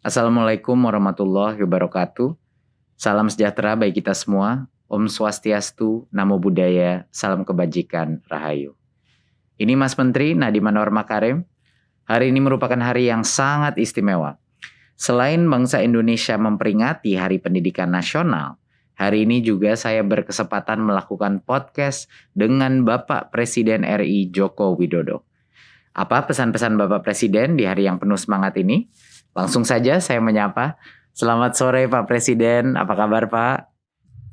Assalamualaikum warahmatullahi wabarakatuh. Salam sejahtera bagi kita semua. Om Swastiastu, Namo Buddhaya, Salam Kebajikan, Rahayu. Ini Mas Menteri Nadiem Anwar Makarim. Hari ini merupakan hari yang sangat istimewa. Selain bangsa Indonesia memperingati Hari Pendidikan Nasional, hari ini juga saya berkesempatan melakukan podcast dengan Bapak Presiden RI Joko Widodo. Apa pesan-pesan Bapak Presiden di hari yang penuh semangat ini? Langsung saja saya menyapa. Selamat sore Pak Presiden, apa kabar Pak?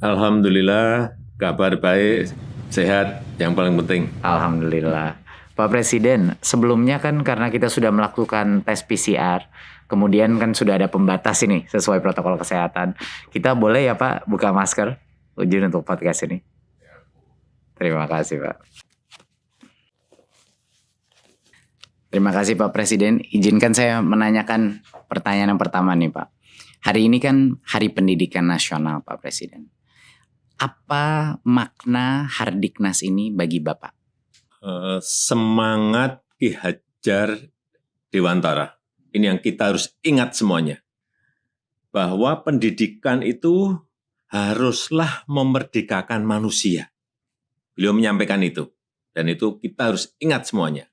Alhamdulillah, kabar baik, sehat, yang paling penting. Alhamdulillah. Pak Presiden, sebelumnya kan karena kita sudah melakukan tes PCR, kemudian kan sudah ada pembatas ini sesuai protokol kesehatan. Kita boleh ya Pak buka masker? Izin untuk podcast ini. Terima kasih Pak. Terima kasih Pak Presiden. Izinkan saya menanyakan pertanyaan yang pertama nih Pak. Hari ini kan Hari Pendidikan Nasional Pak Presiden. Apa makna Hardiknas ini bagi Bapak? Semangat Ki Hajar Dewantara. Ini yang kita harus ingat semuanya. Bahwa pendidikan itu haruslah memerdekakan manusia. Beliau menyampaikan itu. Dan itu kita harus ingat semuanya.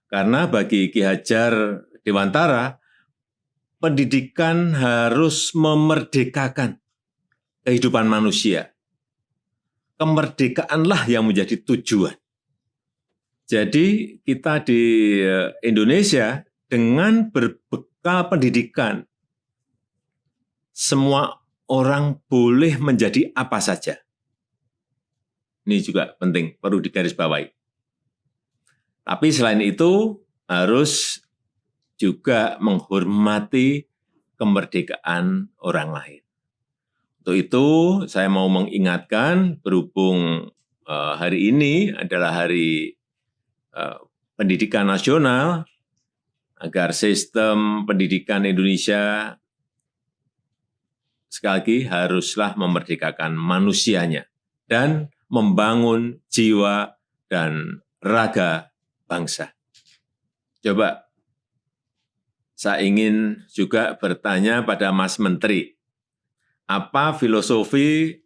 Karena bagi Ki Hajar Dewantara, pendidikan harus memerdekakan kehidupan manusia. Kemerdekaanlah yang menjadi tujuan. Jadi kita di Indonesia dengan berbekal pendidikan, semua orang boleh menjadi apa saja. Ini juga penting, perlu digarisbawahi. Tapi selain itu harus juga menghormati kemerdekaan orang lain. Untuk itu saya mau mengingatkan berhubung hari ini adalah hari pendidikan nasional, agar sistem pendidikan Indonesia sekali lagi haruslah memerdekakan manusianya dan membangun jiwa dan raga bangsa. Coba saya ingin juga bertanya pada Mas Menteri, apa filosofi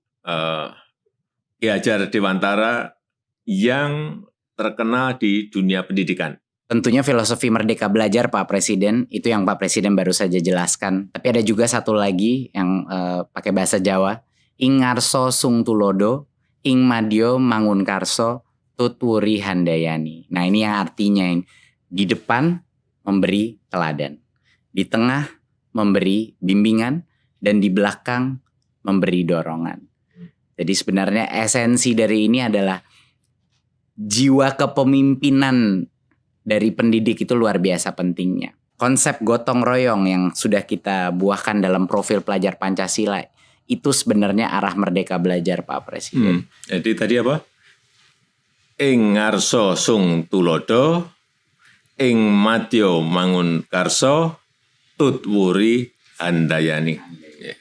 Ki Hajar Dewantara yang terkenal di dunia pendidikan? Tentunya filosofi Merdeka Belajar Pak Presiden, itu yang Pak Presiden baru saja jelaskan. Tapi ada juga satu lagi yang pakai bahasa Jawa, ing ngarso sung tulodo, ing madyo mangun karso, tutwuri handayani. Nah ini yang artinya di depan memberi teladan, di tengah memberi bimbingan, dan di belakang memberi dorongan. Jadi sebenarnya esensi dari ini adalah jiwa kepemimpinan dari pendidik itu luar biasa pentingnya. Konsep gotong royong yang sudah kita buahkan dalam profil pelajar Pancasila itu sebenarnya arah Merdeka Belajar Pak Presiden. Jadi tadi apa? Ing ngarso sung tulodo, ing madyo mangun karso, tutwuri handayani. Ya.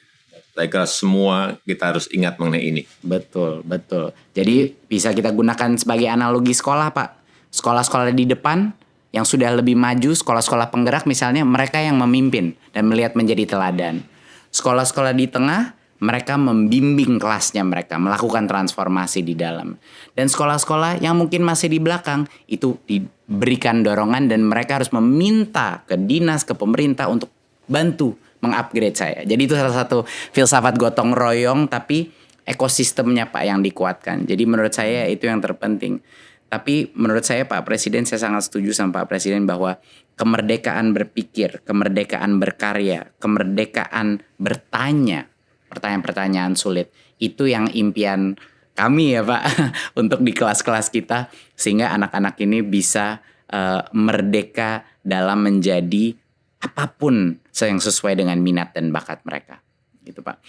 Saya kira semua kita harus ingat mengenai ini. Betul, betul. Jadi bisa kita gunakan sebagai analogi sekolah Pak. Sekolah-sekolah di depan yang sudah lebih maju, sekolah-sekolah penggerak misalnya, mereka yang memimpin dan melihat menjadi teladan. Sekolah-sekolah di tengah, mereka membimbing kelasnya mereka, melakukan transformasi di dalam. Dan sekolah-sekolah yang mungkin masih di belakang, itu diberikan dorongan dan mereka harus meminta ke dinas, ke pemerintah untuk bantu mengupgrade saya. Jadi itu salah satu filsafat gotong royong, tapi ekosistemnya Pak yang dikuatkan. Jadi menurut saya itu yang terpenting. Tapi menurut saya Pak Presiden, saya sangat setuju sama Pak Presiden bahwa kemerdekaan berpikir, kemerdekaan berkarya, kemerdekaan bertanya, pertanyaan-pertanyaan sulit, itu yang impian kami ya Pak untuk di kelas-kelas kita, sehingga anak-anak ini bisa merdeka dalam menjadi apapun yang sesuai dengan minat dan bakat mereka. Gitu Pak.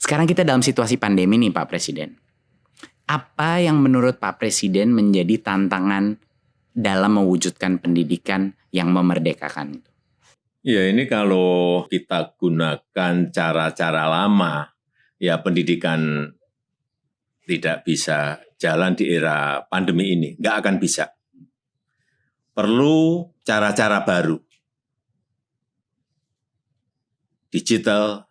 Sekarang kita dalam situasi pandemi nih Pak Presiden. Apa yang menurut Pak Presiden menjadi tantangan dalam mewujudkan pendidikan yang memerdekakan itu? Ya ini kalau kita gunakan cara-cara lama, ya pendidikan tidak bisa jalan di era pandemi ini, nggak akan bisa. Perlu cara-cara baru. digital,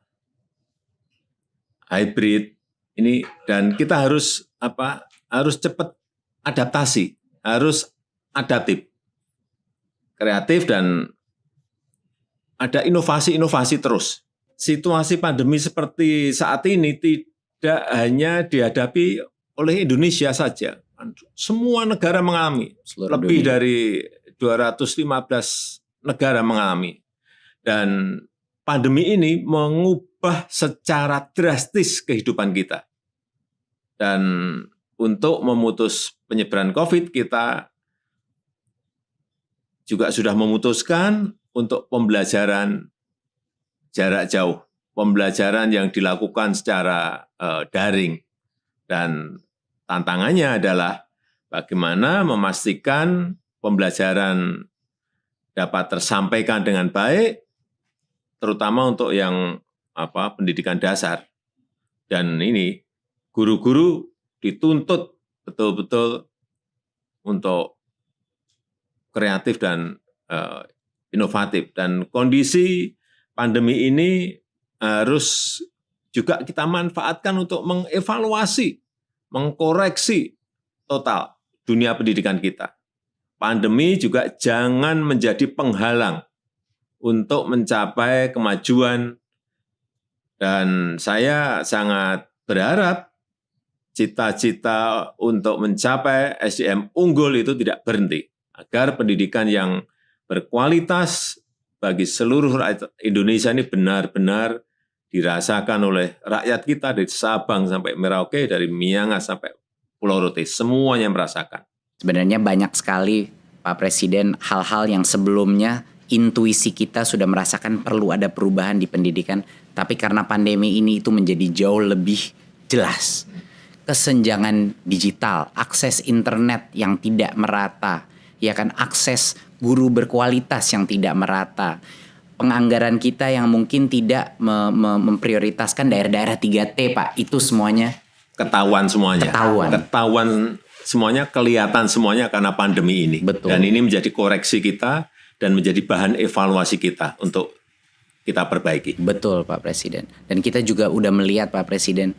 hybrid ini, dan kita harus cepat adaptasi, harus adaptif, kreatif, dan ada inovasi-inovasi terus. Situasi pandemi seperti saat ini tidak hanya dihadapi oleh Indonesia saja. Semua negara mengalami, lebih dari 215 negara mengalami. Dan pandemi ini mengubah secara drastis kehidupan kita. Dan untuk memutus penyebaran COVID, kita juga sudah memutuskan untuk pembelajaran jarak jauh, pembelajaran yang dilakukan secara daring. Dan tantangannya adalah bagaimana memastikan pembelajaran dapat tersampaikan dengan baik, terutama untuk yang pendidikan dasar. Dan ini guru-guru dituntut betul-betul untuk kreatif dan inovatif. Dan kondisi pandemi ini harus juga kita manfaatkan untuk mengevaluasi, mengkoreksi total dunia pendidikan kita. Pandemi juga jangan menjadi penghalang untuk mencapai kemajuan, dan saya sangat berharap cita-cita untuk mencapai SDM unggul itu tidak berhenti, agar pendidikan yang berkualitas bagi seluruh rakyat Indonesia ini benar-benar dirasakan oleh rakyat kita, dari Sabang sampai Merauke, dari Miangas sampai Pulau Rote, semuanya merasakan. Sebenarnya banyak sekali Pak Presiden hal-hal yang sebelumnya intuisi kita sudah merasakan perlu ada perubahan di pendidikan, tapi karena pandemi ini itu menjadi jauh lebih jelas. Kesenjangan digital, akses internet yang tidak merata, ya kan, akses guru berkualitas yang tidak merata, penganggaran kita yang mungkin tidak memprioritaskan daerah-daerah 3T, Pak, itu semuanya ketahuan semuanya. Ketahuan semuanya, kelihatan semuanya karena pandemi ini. Betul. Dan ini menjadi koreksi kita dan menjadi bahan evaluasi kita untuk kita perbaiki. Betul, Pak Presiden. Dan kita juga udah melihat, Pak Presiden,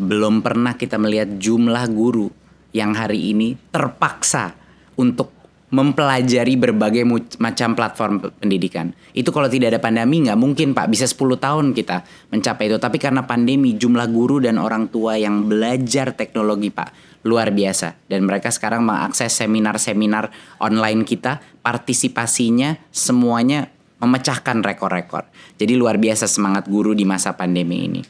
belum pernah kita melihat jumlah guru yang hari ini terpaksa untuk mempelajari berbagai macam platform pendidikan. Itu kalau tidak ada pandemi nggak mungkin, Pak, bisa 10 tahun kita mencapai itu. Tapi karena pandemi, jumlah guru dan orang tua yang belajar teknologi, Pak, luar biasa. Dan mereka sekarang mengakses seminar-seminar online kita, partisipasinya semuanya memecahkan rekor-rekor. Jadi luar biasa semangat guru di masa pandemi ini.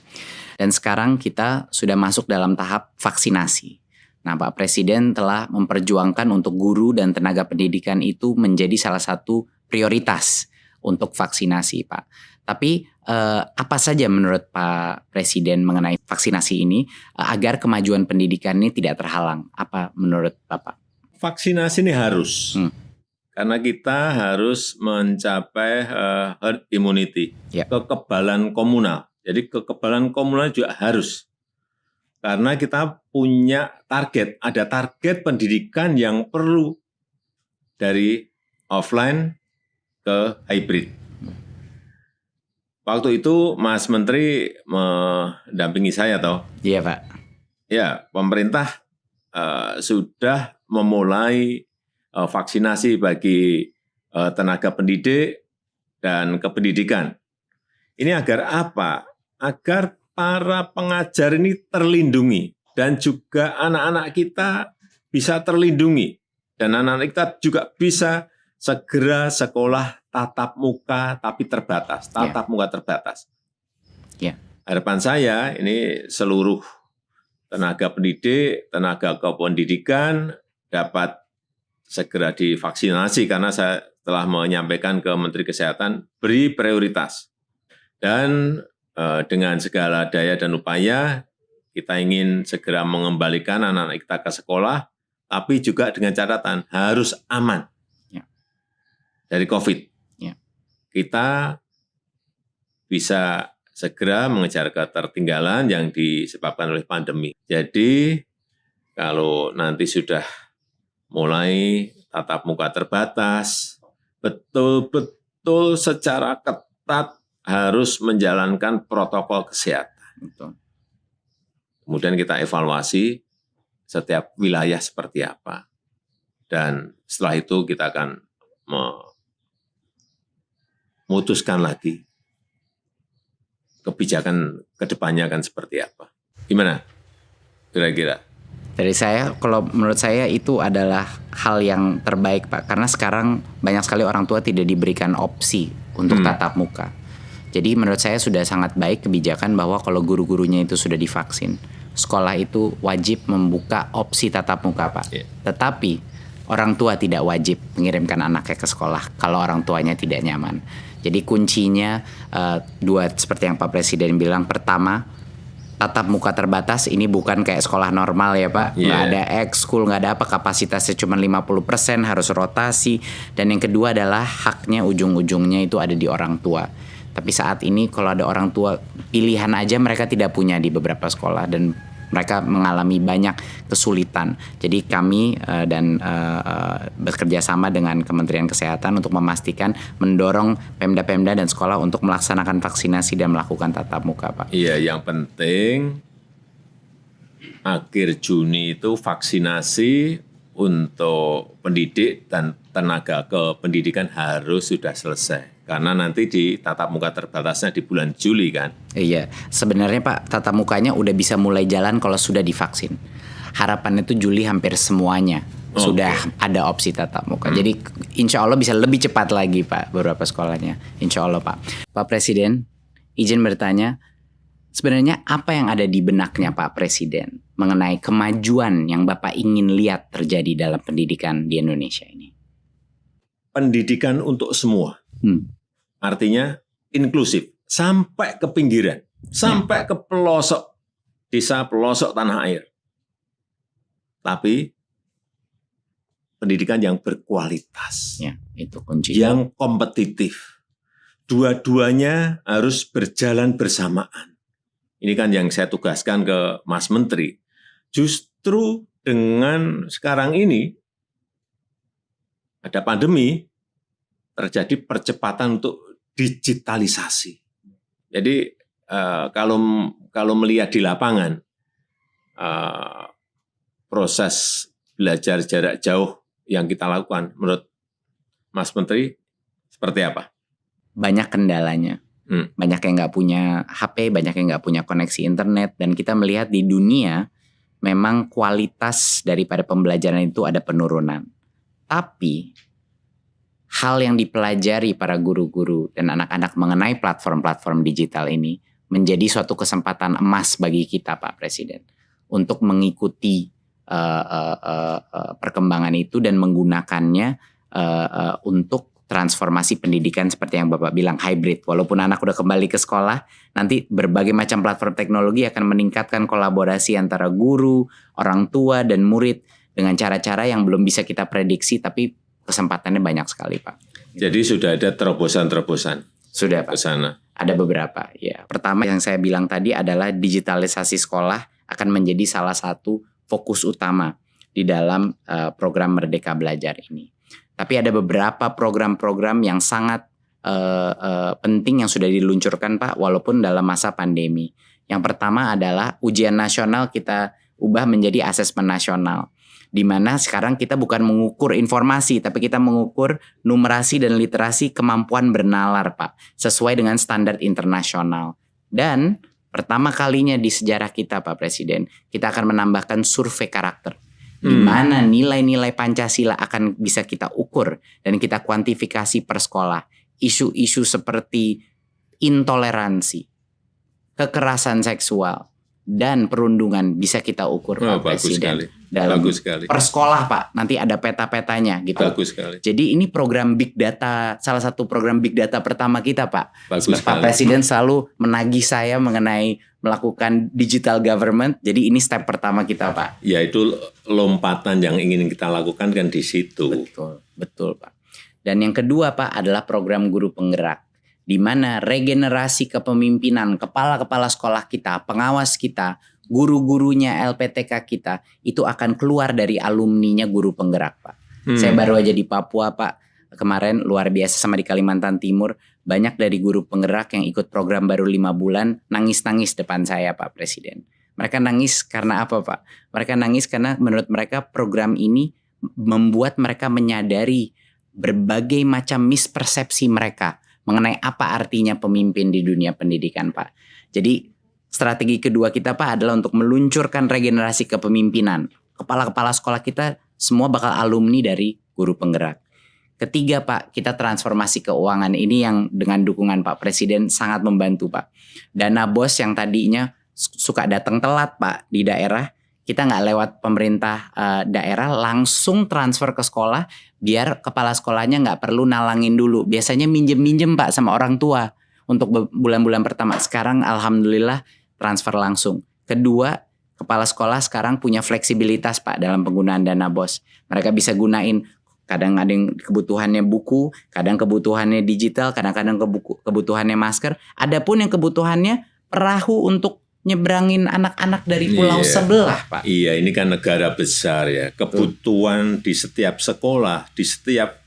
Dan sekarang kita sudah masuk dalam tahap vaksinasi. Nah, Pak Presiden telah memperjuangkan untuk guru dan tenaga pendidikan itu menjadi salah satu prioritas untuk vaksinasi, Pak. Tapi apa saja menurut Pak Presiden mengenai vaksinasi ini agar kemajuan pendidikan ini tidak terhalang? Apa menurut Bapak? Vaksinasi ini harus. Karena kita harus mencapai herd immunity, kekebalan komunal. Jadi kekebalan komunal juga harus. Karena kita punya target, ada target pendidikan yang perlu dari offline ke hybrid. Waktu itu Mas Menteri mendampingi saya toh. Iya, Pak. Ya, pemerintah sudah memulai vaksinasi bagi tenaga pendidik dan kependidikan. Ini agar apa? Agar para pengajar ini terlindungi dan juga anak-anak kita bisa terlindungi dan anak-anak kita juga bisa segera sekolah tatap muka tapi terbatas, muka terbatas. Harapan saya ini seluruh tenaga pendidik, tenaga kependidikan dapat segera divaksinasi, karena saya telah menyampaikan ke Menteri Kesehatan beri prioritas. Dan dengan segala daya dan upaya, kita ingin segera mengembalikan anak-anak kita ke sekolah, tapi juga dengan catatan harus aman dari COVID. Kita bisa segera mengejar ketertinggalan yang disebabkan oleh pandemi. Jadi, kalau nanti sudah mulai tatap muka terbatas, betul-betul secara ketat harus menjalankan protokol kesehatan. Betul. Kemudian kita evaluasi setiap wilayah seperti apa. Dan setelah itu kita akan memutuskan lagi kebijakan ke depannya akan seperti apa. Gimana kira-kira? Dari saya, kalau menurut saya itu adalah hal yang terbaik Pak. Karena sekarang banyak sekali orang tua tidak diberikan opsi untuk tatap muka. Jadi menurut saya sudah sangat baik kebijakan bahwa kalau guru-gurunya itu sudah divaksin, sekolah itu wajib membuka opsi tatap muka Pak. Yeah. Tetapi orang tua tidak wajib mengirimkan anaknya ke sekolah kalau orang tuanya tidak nyaman. Jadi kuncinya dua seperti yang Pak Presiden bilang. Pertama, tatap muka terbatas, ini bukan kayak sekolah normal ya Pak. Nggak ada ekskul, nggak ada apa, kapasitasnya cuma 50%, harus rotasi. Dan yang kedua adalah haknya ujung-ujungnya itu ada di orang tua. Tapi saat ini kalau ada orang tua, pilihan aja mereka tidak punya di beberapa sekolah dan mereka mengalami banyak kesulitan. Jadi kami bekerja sama dengan Kementerian Kesehatan untuk memastikan mendorong Pemda-Pemda dan sekolah untuk melaksanakan vaksinasi dan melakukan tatap muka Pak. Iya, yang penting akhir Juni itu vaksinasi untuk pendidik dan tenaga kependidikan harus sudah selesai. Karena nanti di tatap muka terbatasnya di bulan Juli kan. Iya, sebenarnya Pak, tatap mukanya udah bisa mulai jalan kalau sudah divaksin. Harapannya itu Juli hampir semuanya sudah ada opsi tatap muka. Jadi insya Allah bisa lebih cepat lagi Pak beberapa sekolahnya. Insya Allah Pak. Pak Presiden, izin bertanya, sebenarnya apa yang ada di benaknya Pak Presiden mengenai kemajuan yang Bapak ingin lihat terjadi dalam pendidikan di Indonesia ini? Pendidikan untuk semua. Artinya inklusif sampai ke pinggiran, sampai ke pelosok desa, pelosok tanah air. Tapi pendidikan yang berkualitas, Ya, itu kunci. yang kompetitif. Dua-duanya harus berjalan bersamaan. Ini kan yang saya tugaskan ke Mas Menteri. Justru dengan sekarang ini ada pandemi, terjadi percepatan untuk digitalisasi. Jadi kalau melihat di lapangan proses belajar jarak jauh yang kita lakukan, menurut Mas Menteri seperti apa? Banyak kendalanya. Banyak yang nggak punya HP, banyak yang nggak punya koneksi internet, dan kita melihat di dunia memang kualitas daripada pembelajaran itu ada penurunan. Tapi hal yang dipelajari para guru-guru dan anak-anak mengenai platform-platform digital ini menjadi suatu kesempatan emas bagi kita Pak Presiden untuk mengikuti perkembangan itu dan menggunakannya untuk transformasi pendidikan seperti yang Bapak bilang, hybrid. Walaupun anak udah kembali ke sekolah, nanti berbagai macam platform teknologi akan meningkatkan kolaborasi antara guru, orang tua, dan murid dengan cara-cara yang belum bisa kita prediksi, tapi kesempatannya banyak sekali Pak. Jadi sudah ada terobosan-terobosan Sudah Pak. ke sana. Ada beberapa. Ya. Pertama yang saya bilang tadi adalah digitalisasi sekolah akan menjadi salah satu fokus utama di dalam program Merdeka Belajar ini. Tapi ada beberapa program-program yang sangat penting yang sudah diluncurkan Pak, walaupun dalam masa pandemi. Yang pertama adalah ujian nasional kita ubah menjadi asesmen nasional, di mana sekarang kita bukan mengukur informasi, tapi kita mengukur numerasi dan literasi kemampuan bernalar Pak, sesuai dengan standar internasional. Dan pertama kalinya di sejarah kita Pak Presiden, kita akan menambahkan survei karakter, di mana nilai-nilai Pancasila akan bisa kita ukur dan kita kuantifikasi per sekolah. Isu-isu seperti intoleransi, kekerasan seksual, dan perundungan bisa kita ukur Pak Presiden. Bagus sekali. Per sekolah Pak, nanti ada peta-petanya gitu. Bagus sekali. Jadi ini program Big Data, salah satu program Big Data pertama kita Pak. Bagus Pak Presiden selalu menagih saya mengenai melakukan digital government. Jadi ini step pertama kita Pak. Ya itu lompatan yang ingin kita lakukan kan di situ. Betul Pak. Dan yang kedua Pak adalah program guru penggerak, di mana regenerasi kepemimpinan kepala-kepala sekolah kita, pengawas kita, guru-gurunya LPTK kita itu akan keluar dari alumninya guru penggerak Pak. Saya baru aja di Papua Pak kemarin, luar biasa, sama di Kalimantan Timur. banyak dari guru penggerak yang ikut program baru 5 bulan nangis-nangis depan saya Pak Presiden. Mereka nangis karena apa Pak? Mereka nangis karena menurut mereka program ini membuat mereka menyadari berbagai macam mispersepsi mereka mengenai apa artinya pemimpin di dunia pendidikan Pak. Jadi strategi kedua kita Pak adalah untuk meluncurkan regenerasi kepemimpinan. Kepala-kepala sekolah kita semua bakal alumni dari guru penggerak. Ketiga Pak, kita transformasi keuangan. Ini yang dengan dukungan Pak Presiden sangat membantu Pak. Dana BOS yang tadinya suka datang telat Pak di daerah, kita nggak lewat pemerintah daerah, langsung transfer ke sekolah biar kepala sekolahnya nggak perlu nalangin dulu. Biasanya minjem-minjem Pak sama orang tua untuk bulan-bulan pertama. Sekarang alhamdulillah transfer langsung. Kedua, kepala sekolah sekarang punya fleksibilitas Pak dalam penggunaan dana BOS. Mereka bisa gunain, kadang ada yang kebutuhannya buku, kadang kebutuhannya digital, kadang-kadang kebutuhannya masker. Adapun yang kebutuhannya perahu untuk nyebrangin anak-anak dari pulau sebelah Pak. Iya, ini kan negara besar ya. Kebutuhan di setiap sekolah, di setiap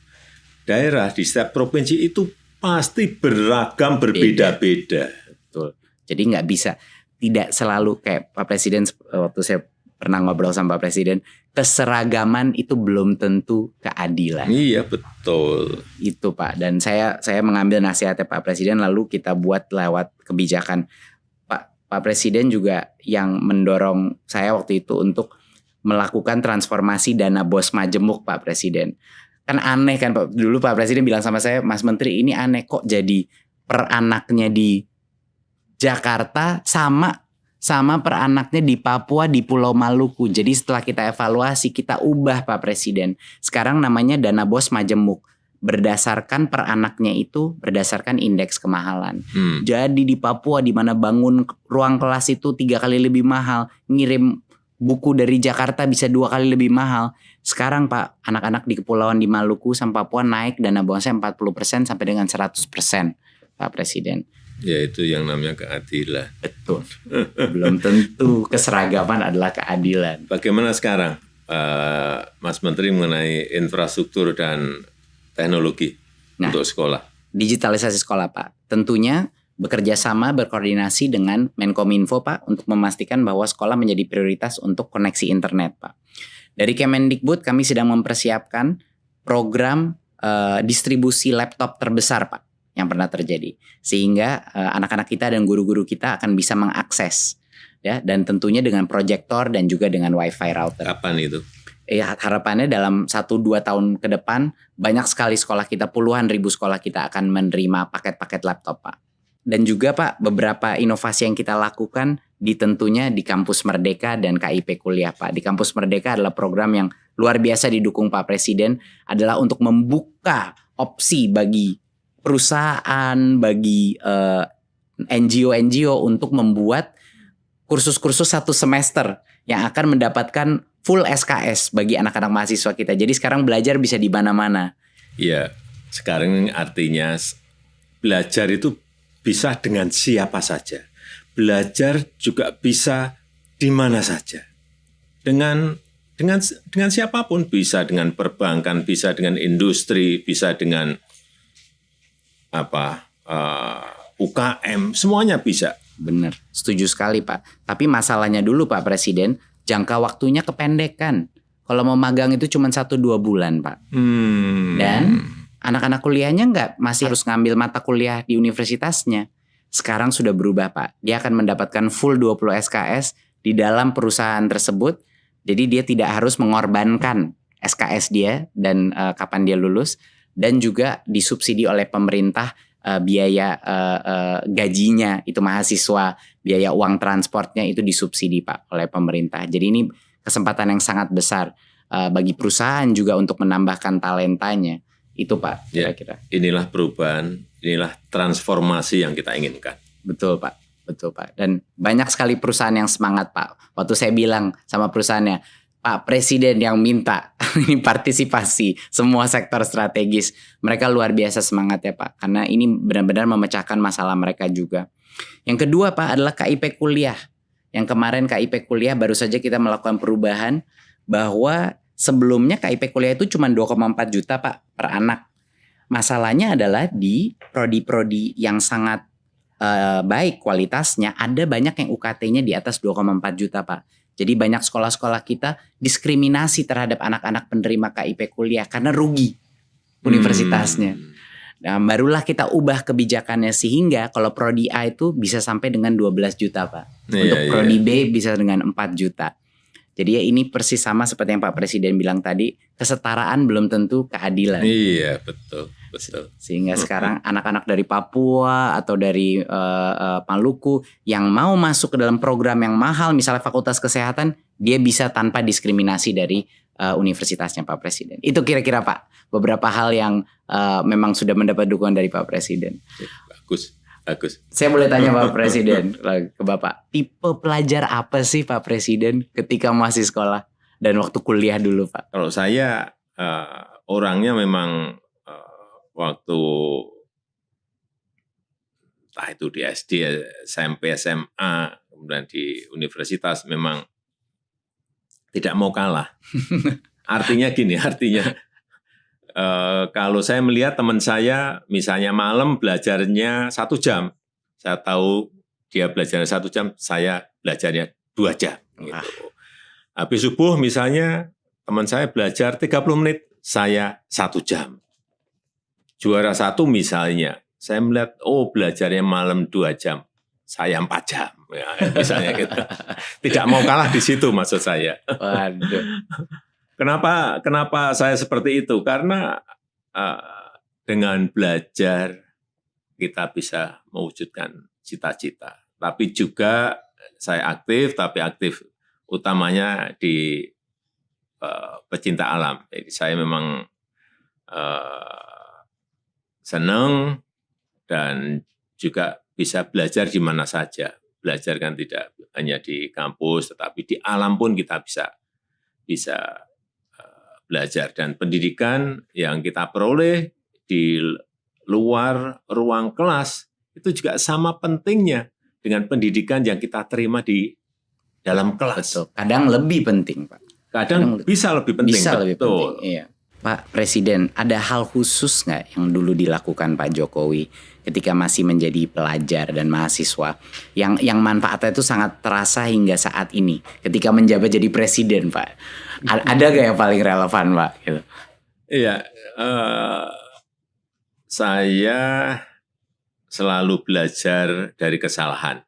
daerah, di setiap provinsi itu pasti beragam, berbeda-beda. Betul. Jadi nggak bisa, tidak selalu kayak Pak Presiden, waktu saya pernah ngobrol sama Pak Presiden, keseragaman itu belum tentu keadilan. Iya, betul. Itu Pak. Dan saya mengambil nasihatnya Pak Presiden lalu kita buat lewat kebijakan. Pak Presiden juga yang mendorong saya waktu itu untuk melakukan transformasi dana BOS Majemuk Pak Presiden. Kan aneh kan Pak, dulu Pak Presiden bilang sama saya, Mas Menteri ini aneh kok jadi per anaknya di Jakarta sama per anaknya di Papua, di Pulau Maluku. Jadi setelah kita evaluasi, kita ubah Pak Presiden. Sekarang namanya dana BOS Majemuk. Berdasarkan per anaknya itu berdasarkan indeks kemahalan. Jadi di Papua di mana bangun ruang kelas itu 3 kali lebih mahal, ngirim buku dari Jakarta bisa 2 kali lebih mahal. Sekarang Pak, anak-anak di kepulauan di Maluku sama Papua naik dana BOS-nya 40% sampai dengan 100% Pak Presiden. Ya itu yang namanya keadilan. Betul. Belum tentu keseragaman adalah keadilan. Bagaimana sekarang Mas Menteri mengenai infrastruktur dan teknologi untuk sekolah? Digitalisasi sekolah Pak. Tentunya bekerja sama berkoordinasi dengan Menkominfo Pak untuk memastikan bahwa sekolah menjadi prioritas untuk koneksi internet Pak. Dari Kemendikbud kami sedang mempersiapkan program distribusi laptop terbesar Pak yang pernah terjadi. Sehingga anak-anak kita dan guru-guru kita akan bisa mengakses ya, dan tentunya dengan proyektor dan juga dengan wifi router. Kapan itu? Harapannya dalam 1-2 tahun ke depan banyak sekali sekolah kita, puluhan ribu sekolah kita akan menerima paket-paket laptop Pak. Dan juga Pak, beberapa inovasi yang kita lakukan tentunya di Kampus Merdeka dan KIP Kuliah Pak. Di Kampus Merdeka adalah program yang luar biasa didukung Pak Presiden, adalah untuk membuka opsi bagi perusahaan, bagi NGO untuk membuat kursus-kursus 1 semester yang akan mendapatkan full SKS bagi anak-anak mahasiswa kita. Jadi sekarang belajar bisa di mana-mana. Iya, sekarang artinya belajar itu bisa dengan siapa saja. Belajar juga bisa di mana saja. Dengan siapapun, bisa dengan perbankan, bisa dengan industri, bisa dengan UKM, semuanya bisa. Benar, setuju sekali Pak. Tapi masalahnya dulu Pak Presiden, jangka waktunya kependekan. Kalau mau magang itu cuma 1-2 bulan Pak. Dan anak-anak kuliahnya masih harus ngambil mata kuliah di universitasnya. Sekarang sudah berubah Pak. Dia akan mendapatkan full 20 SKS di dalam perusahaan tersebut. Jadi dia tidak harus mengorbankan SKS dia dan kapan dia lulus. Dan juga disubsidi oleh pemerintah biaya gajinya itu mahasiswa, biaya uang transportnya itu disubsidi Pak oleh pemerintah. Jadi ini kesempatan yang sangat besar bagi perusahaan juga untuk menambahkan talentanya. Itu Pak kira-kira. Ya, inilah perubahan, inilah transformasi yang kita inginkan. Betul Pak, betul Pak. Dan banyak sekali perusahaan yang semangat Pak. Waktu saya bilang sama perusahaannya, Pak Presiden yang minta ini partisipasi semua sektor strategis. Mereka luar biasa semangat ya Pak. Karena ini benar-benar memecahkan masalah mereka juga. Yang kedua Pak adalah KIP Kuliah. Yang kemarin KIP Kuliah baru saja kita melakukan perubahan. Bahwa sebelumnya KIP Kuliah itu cuma 2,4 juta Pak per anak. Masalahnya adalah di prodi-prodi yang sangat baik kualitasnya, ada banyak yang UKT-nya di atas 2,4 juta, Pak. Jadi banyak sekolah-sekolah kita diskriminasi terhadap anak-anak penerima KIP kuliah karena rugi universitasnya. Nah, barulah kita ubah kebijakannya sehingga kalau prodi A itu bisa sampai dengan 12 juta, Pak. Untuk prodi B bisa dengan 4 juta. Jadi ya ini persis sama seperti yang Pak Presiden bilang tadi, kesetaraan belum tentu keadilan. Iya, betul. Sehingga sekarang anak-anak dari Papua atau dari Maluku yang mau masuk ke dalam program yang mahal, misalnya Fakultas Kesehatan, dia bisa tanpa diskriminasi dari universitasnya Pak Presiden. Itu kira-kira Pak, beberapa hal yang memang sudah mendapat dukungan dari Pak Presiden. Bagus. Saya boleh tanya Pak Presiden ke Bapak, tipe pelajar apa sih Pak Presiden ketika masih sekolah dan waktu kuliah dulu Pak? Kalau saya orangnya memang waktu entah itu di SD, SMP, SMA, kemudian di universitas memang tidak mau kalah. Artinya gini, kalau saya melihat teman saya misalnya malam belajarnya 1 jam, saya tahu dia belajarnya 1 jam, saya belajarnya 2 jam. Gitu. Habis subuh misalnya teman saya belajar 30 menit, saya 1 jam. Juara 1 misalnya, saya melihat, belajarnya malam 2 jam, saya 4 jam. Ya, misalnya gitu. Tidak mau kalah di situ maksud saya. Waduh. Kenapa saya seperti itu? Karena dengan belajar kita bisa mewujudkan cita-cita. Tapi juga saya aktif, tapi aktif utamanya di pecinta alam. Jadi saya memang senang dan juga bisa belajar di mana saja. Belajar kan tidak hanya di kampus, tetapi di alam pun kita bisa belajar. Dan pendidikan yang kita peroleh di luar ruang kelas itu juga sama pentingnya dengan pendidikan yang kita terima di dalam kelas. Betul. Kadang lebih penting, Pak. Kadang bisa lebih penting. Bisa lebih penting, iya. Pak Presiden, ada hal khusus nggak yang dulu dilakukan Pak Jokowi ketika masih menjadi pelajar dan mahasiswa yang manfaatnya itu sangat terasa hingga saat ini ketika menjabat jadi presiden, Pak? Ada nggak yang paling relevan, Pak? Gitu. Iya, saya selalu belajar dari kesalahan.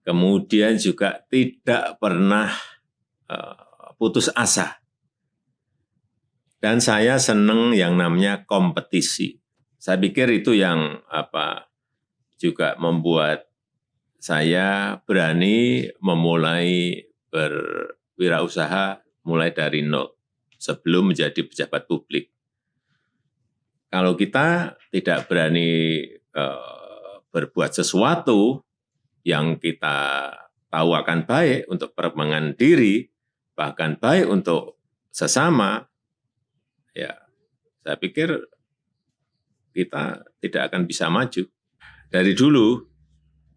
Kemudian juga tidak pernah putus asa. Dan saya senang yang namanya kompetisi. Saya pikir itu yang juga membuat saya berani memulai berwirausaha mulai dari nol sebelum menjadi pejabat publik. Kalau kita tidak berani berbuat sesuatu yang kita tahu akan baik untuk perkembangan diri, bahkan baik untuk sesama, ya saya pikir kita tidak akan bisa maju. Dari dulu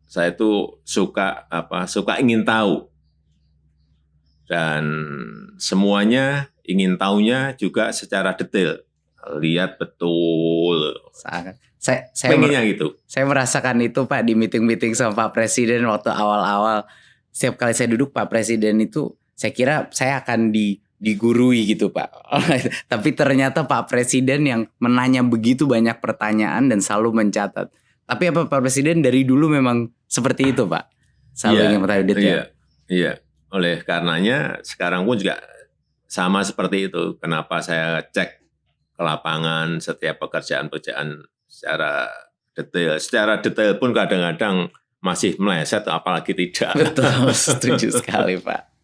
saya itu suka ingin tahu, dan semuanya ingin tahunya juga secara detail, lihat betul. Saya pengennya gitu. Saya merasakan itu Pak di meeting-meeting sama Pak Presiden waktu awal-awal. Setiap kali saya duduk Pak Presiden itu, saya kira saya akan digurui gitu Pak. Tapi ternyata Pak Presiden yang menanya begitu banyak pertanyaan dan selalu mencatat. Tapi apa Pak Presiden dari dulu memang seperti itu Pak? Selalu ingin bertanya detail. Iya. Oleh karenanya sekarang pun juga sama seperti itu. Kenapa saya cek ke lapangan setiap pekerjaan-pekerjaan secara detail. Secara detail pun kadang-kadang masih meleset, apalagi tidak. Betul, setuju sekali Pak.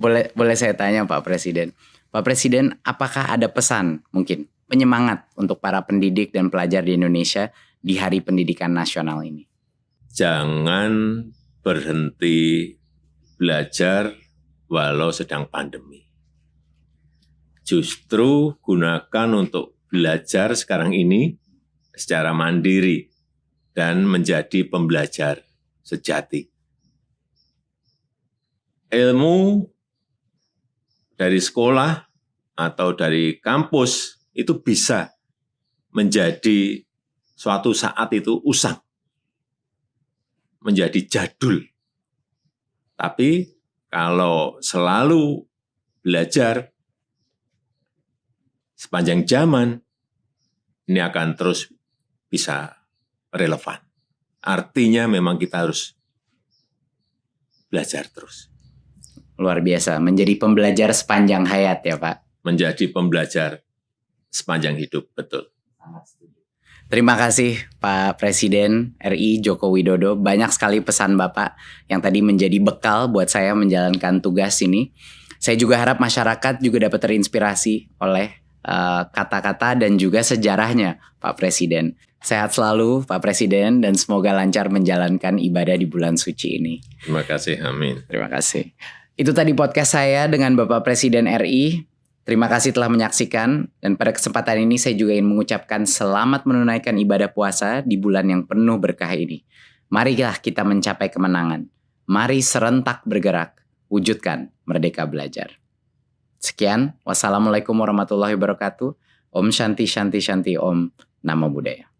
Boleh saya tanya Pak Presiden. Pak Presiden, apakah ada pesan mungkin penyemangat untuk para pendidik dan pelajar di Indonesia di Hari Pendidikan Nasional ini? Jangan berhenti belajar walau sedang pandemi. Justru gunakan untuk belajar sekarang ini secara mandiri dan menjadi pembelajar sejati. Ilmu dari sekolah atau dari kampus itu bisa menjadi suatu saat itu usang, menjadi jadul. Tapi kalau selalu belajar sepanjang zaman, ini akan terus bisa relevan. Artinya memang kita harus belajar terus. Luar biasa, menjadi pembelajar sepanjang hayat ya Pak. Menjadi pembelajar sepanjang hidup, betul. Terima kasih Pak Presiden RI Joko Widodo. Banyak sekali pesan Bapak yang tadi menjadi bekal buat saya menjalankan tugas ini. Saya juga harap masyarakat juga dapat terinspirasi oleh kata-kata dan juga sejarahnya Pak Presiden. Sehat selalu Pak Presiden dan semoga lancar menjalankan ibadah di bulan suci ini. Terima kasih, amin. Terima kasih. Itu tadi podcast saya dengan Bapak Presiden RI. Terima kasih telah menyaksikan dan pada kesempatan ini saya juga ingin mengucapkan selamat menunaikan ibadah puasa di bulan yang penuh berkah ini. Marilah kita mencapai kemenangan. Mari serentak bergerak, wujudkan Merdeka Belajar. Sekian, wassalamualaikum warahmatullahi wabarakatuh. Om Shanti Shanti Shanti Om. Namo Buddhaya.